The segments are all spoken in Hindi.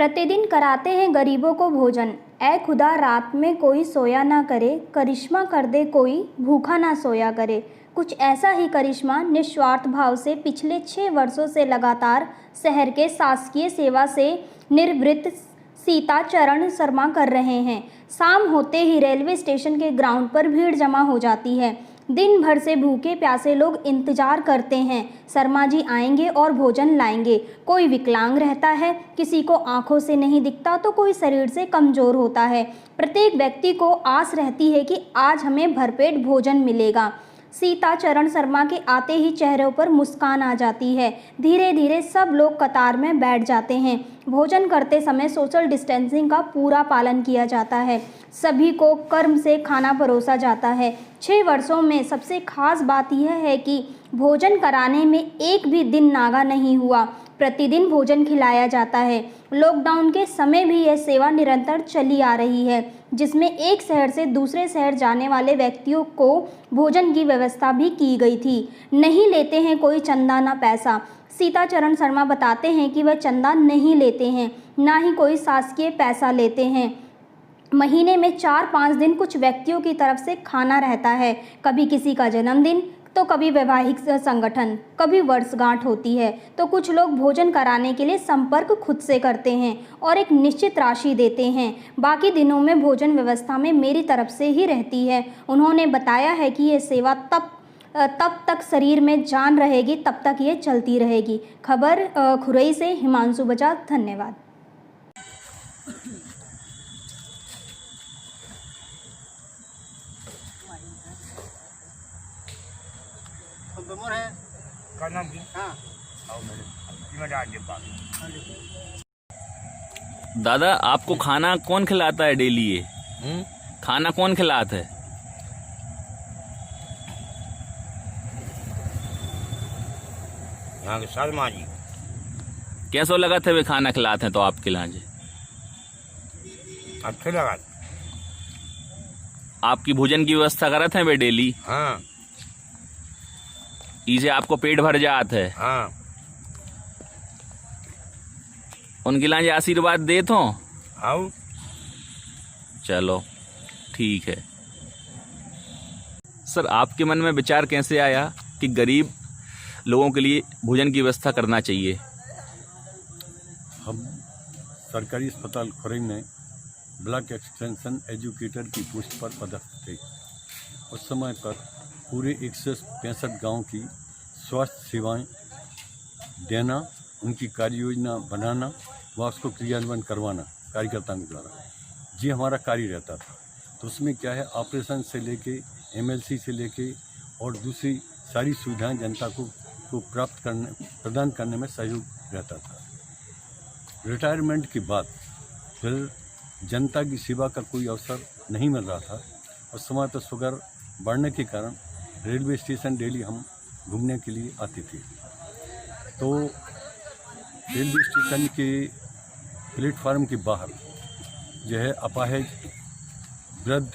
प्रतिदिन कराते हैं गरीबों को भोजन। ऐ खुदा रात में कोई सोया ना करे, करिश्मा कर दे कोई भूखा ना सोया करे। कुछ ऐसा ही करिश्मा निस्वार्थ भाव से पिछले 6 वर्षों से लगातार शहर के शासकीय सेवा से निवृत्त सीताचरण शर्मा कर रहे हैं। शाम होते ही रेलवे स्टेशन के ग्राउंड पर भीड़ जमा हो जाती है। दिन भर से भूखे प्यासे लोग इंतजार करते हैं, शर्मा जी आएंगे और भोजन लाएंगे। कोई विकलांग रहता है, किसी को आंखों से नहीं दिखता तो कोई शरीर से कमज़ोर होता है। प्रत्येक व्यक्ति को आस रहती है कि आज हमें भरपेट भोजन मिलेगा। सीताचरण शर्मा के आते ही चेहरों पर मुस्कान आ जाती है। धीरे धीरे सब लोग कतार में बैठ जाते हैं। भोजन करते समय सोशल डिस्टेंसिंग का पूरा पालन किया जाता है। सभी को कर्म से खाना परोसा जाता है। 6 वर्षों में सबसे खास बात यह है कि भोजन कराने में एक भी दिन नागा नहीं हुआ। प्रतिदिन भोजन खिलाया जाता है। लॉकडाउन के समय भी यह सेवा निरंतर चली आ रही है, जिसमें एक शहर से दूसरे शहर जाने वाले व्यक्तियों को भोजन की व्यवस्था भी की गई थी। नहीं लेते हैं कोई चंदा ना पैसा। सीताचरण शर्मा बताते हैं कि वह चंदा नहीं लेते हैं, ना ही कोई शासकीय पैसा लेते हैं। महीने में 4-5 दिन कुछ व्यक्तियों की तरफ से खाना रहता है। कभी किसी का जन्मदिन, तो कभी वैवाहिक संगठन, कभी वर्षगांठ होती है, तो कुछ लोग भोजन कराने के लिए संपर्क खुद से करते हैं और एक निश्चित राशि देते हैं। बाकी दिनों में भोजन व्यवस्था में मेरी तरफ से ही रहती है। उन्होंने बताया है कि ये सेवा तब तक शरीर में जान रहेगी, तब तक ये चलती रहेगी। खबर खुरई से हिमांशु बजाज, धन्यवाद। है का नाम की? हाँ। दादा, आपको खाना कौन खिलाता है डेली? ये खाना कौन खिलाता है? यहाँ के शर्मा जी। कैसो लगा थे वे खाना खिलाते हैं तो आपके यहाँ जी? अच्छे लगा। आपकी भोजन की व्यवस्था करते हैं वे डेली? हाँ इसे आपको पेट भर जात है? हाँ। उनके लांजे आशीर्वाद दे तो? आओ। चलो ठीक है। सर, आपके मन में विचार कैसे आया कि गरीब लोगों के लिए भोजन की व्यवस्था करना चाहिए? हम सरकारी अस्पताल खुरई में ब्लॉक एक्सटेंशन एजुकेटर की पोस्ट पर पदस्थ थे। उस समय पर पूरे 165 गांव की स्वास्थ्य सेवाएं देना, उनकी कार्य योजना बनाना व उसको क्रियान्वयन करवाना कार्यकर्ताओं के द्वारा जी हमारा कार्य रहता था। तो उसमें क्या है, ऑपरेशन से लेके एमएलसी से लेके और दूसरी सारी सुविधाएं जनता को प्रदान करने में सहयोग रहता था। रिटायरमेंट के बाद फिर जनता की सेवा का कोई अवसर नहीं मिल रहा था। उस समय पर शुगर बढ़ने के कारण रेलवे स्टेशन डेली हम घूमने के लिए आते थे। तो रेलवे स्टेशन के प्लेटफार्म के बाहर जो है अपाहिज, वृद्ध,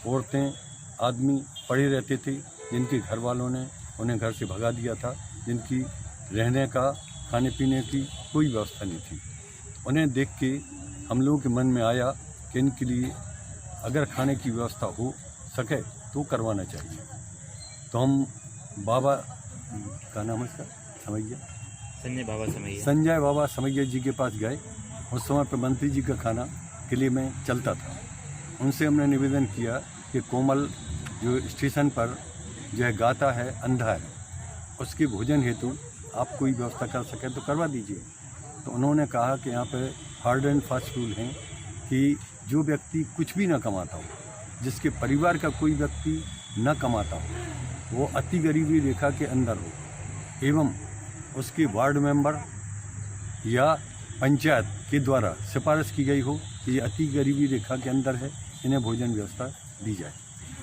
औरतें, आदमी पड़े रहते थे, जिनके घर वालों ने उन्हें घर से भगा दिया था, जिनकी रहने का, खाने पीने की कोई व्यवस्था नहीं थी। उन्हें देख के हम लोगों के मन में आया कि इनके लिए अगर खाने की व्यवस्था हो सके तो करवाना चाहिए। तो हम बाबा का नाम है इसका समैया, संजय बाबा समैया जी के पास गए। उस समय पर मंत्री जी का खाना किले में चलता था। उनसे हमने निवेदन किया कि कोमल जो स्टेशन पर जो है गाता है, अंधा है, उसके भोजन हेतु आप कोई व्यवस्था कर सकें तो करवा दीजिए। तो उन्होंने कहा कि यहाँ पर हार्ड एंड फास्ट रूल हैं कि जो व्यक्ति कुछ भी ना कमाता हो, जिसके परिवार का कोई व्यक्ति न कमाता हो, वो अति गरीबी रेखा के अंदर हो एवं उसके वार्ड मेंबर या पंचायत के द्वारा सिफारिश की गई हो कि ये अति गरीबी रेखा के अंदर है, इन्हें भोजन व्यवस्था दी जाए।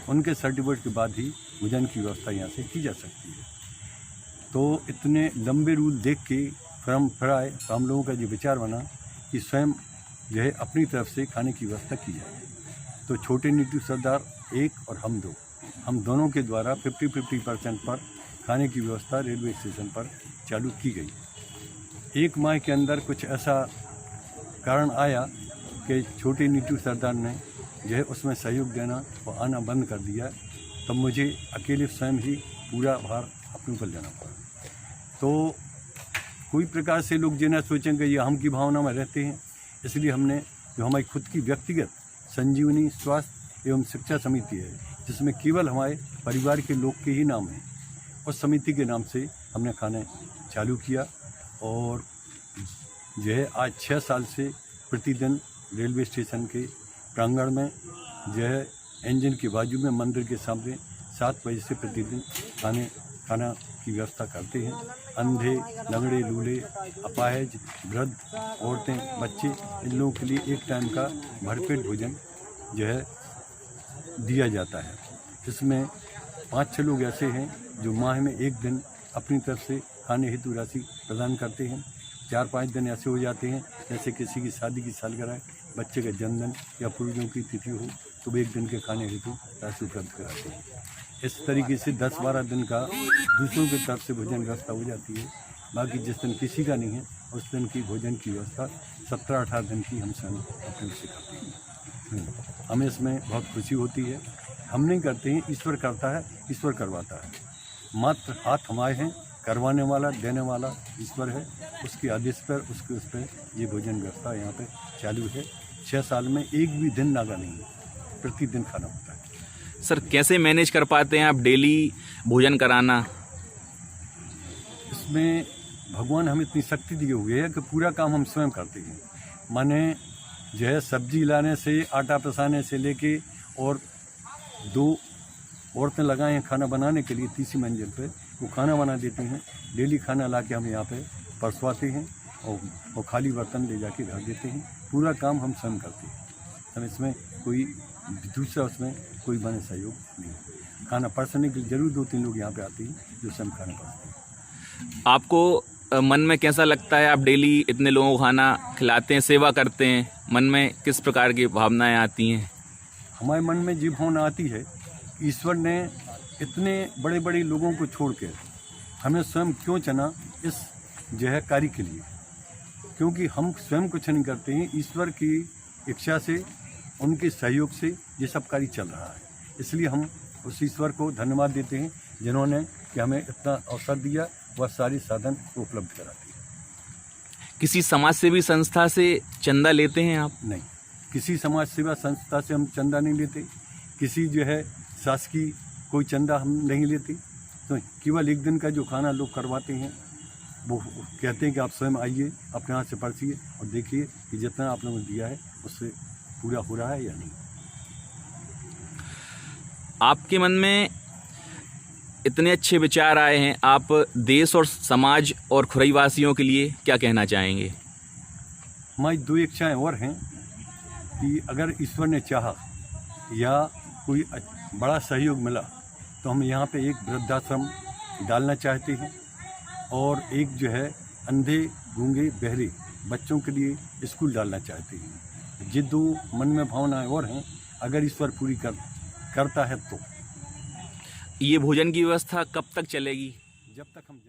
उनके सर्टिफिकेट के बाद ही भोजन की व्यवस्था यहाँ से की जा सकती है। तो इतने लंबे रूल देख के फिर आए तो हम लोगों का ये विचार बना कि स्वयं जो है अपनी तरफ से खाने की व्यवस्था की जाए। तो छोटे नीटू सरदार एक और हम दो, हम दोनों के द्वारा 50-50% पर खाने की व्यवस्था रेलवे स्टेशन पर चालू की गई। एक माह के अंदर कुछ ऐसा कारण आया कि छोटे नीटू सरदार ने जो है उसमें सहयोग देना और आना बंद कर दिया, तब मुझे अकेले स्वयं ही पूरा भार अपने ऊपर लेना पड़ा। तो कोई प्रकार से लोग जो ना सोचेंगे ये हम की भावना में रहते हैं, इसलिए हमने जो हमारी खुद की व्यक्तिगत संजीवनी स्वास्थ्य एवं शिक्षा समिति है, जिसमें केवल हमारे परिवार के लोग के ही नाम हैं, उस समिति के नाम से हमने खाने चालू किया। और जो है आज 6 साल से प्रतिदिन रेलवे स्टेशन के प्रांगण में जो है इंजन के बाजू में मंदिर के सामने 7 बजे से प्रतिदिन खाना की व्यवस्था करते हैं। अंधे, लंगड़े, लूले, अपाहिज, वृद्ध, औरतें, बच्चे, इन लोगों के लिए एक टाइम का भरपेट भोजन जो है दिया जाता है। इसमें 5-6 लोग ऐसे हैं जो माह में एक दिन अपनी तरफ से खाने हेतु राशि प्रदान करते हैं। 4-5 दिन ऐसे हो जाते हैं जैसे किसी की शादी की सालगिरह, बच्चे का जन्मदिन या पूर्वजों की तिथि हो तो वे एक दिन के खाने हेतु राशि उपलब्ध कराते हैं। इस तरीके से 10-12 दिन का दूसरों की तरफ से भोजन व्यवस्था हो जाती है। बाकी जिस दिन किसी का नहीं है उस दिन की भोजन की व्यवस्था 17-18 दिन की हम स्वयं अपने से करते हैं। हमें इसमें बहुत खुशी होती है। हम नहीं करते हैं, ईश्वर करता है, ईश्वर करवाता है। मात्र हाथ हमारे हैं, करवाने वाला देने वाला ईश्वर है। उसके आदेश पर उसके उस पर ये भोजन व्यवस्था यहाँ पे चालू है। 6 साल में एक भी दिन नागा नहीं है, प्रतिदिन खाना होता है। सर कैसे मैनेज कर पाते हैं आप डेली भोजन कराना? इसमें भगवान हमें इतनी शक्ति दिए हुए है कि पूरा काम हम स्वयं करते हैं। माने जो है सब्जी लाने से, आटा पिसाने से लेके, और 2 औरतें लगाए हैं खाना बनाने के लिए 30 मंजिल पे, वो खाना बना देती हैं। डेली खाना ला के हम यहाँ पे परसवाते हैं और खाली बर्तन ले जाके घर देते हैं। पूरा काम हम स्वयं करते हैं। हम इसमें कोई दूसरा उसमें कोई बने सहयोग नहीं। खाना परसने के लिए जरूर 2-3 लोग यहाँ पे आते हैं जो स्वयं खाना परसते हैं। आपको मन में कैसा लगता है, आप डेली इतने लोगों को खाना खिलाते हैं, सेवा करते हैं, मन में किस प्रकार की भावनाएं आती हैं? हमारे मन में जी भावना आती है, ईश्वर ने इतने बड़े बड़े लोगों को छोड़ के हमें स्वयं क्यों चुना इस जो है कार्य के लिए। क्योंकि हम स्वयं कुछ नहीं करते हैं, ईश्वर की इच्छा से, उनके सहयोग से ये सब कार्य चल रहा है। इसलिए हम उस ईश्वर को धन्यवाद देते हैं जिन्होंने कि हमें इतना अवसर दिया, वह सारी साधन उपलब्ध कराती है। किसी समाज सेवी संस्था से चंदा लेते हैं आप? नहीं, किसी समाज सेवा संस्था से हम चंदा नहीं लेते। किसी जो है शासकीय कोई चंदा हम नहीं लेते। तो केवल एक दिन का जो खाना लोग करवाते हैं वो कहते हैं कि आप स्वयं आइए, अपने हाथ से परसिए और देखिए कि जितना आप लोगों ने दिया है उससे पूरा हो रहा है या नहीं। आपके मन में इतने अच्छे विचार आए हैं, आप देश और समाज और खुरईवासियों के लिए क्या कहना चाहेंगे? हमारी 2 इच्छाएं और हैं कि अगर ईश्वर ने चाहा या कोई बड़ा सहयोग मिला तो हम यहाँ पे एक वृद्धाश्रम डालना चाहते हैं और एक जो है अंधे, गूंगे, बहरे बच्चों के लिए स्कूल डालना चाहते हैं। ये 2 मन में भावनाएं और हैं, अगर ईश्वर पूरी करता है तो। ये भोजन की व्यवस्था कब तक चलेगी? जब तक हम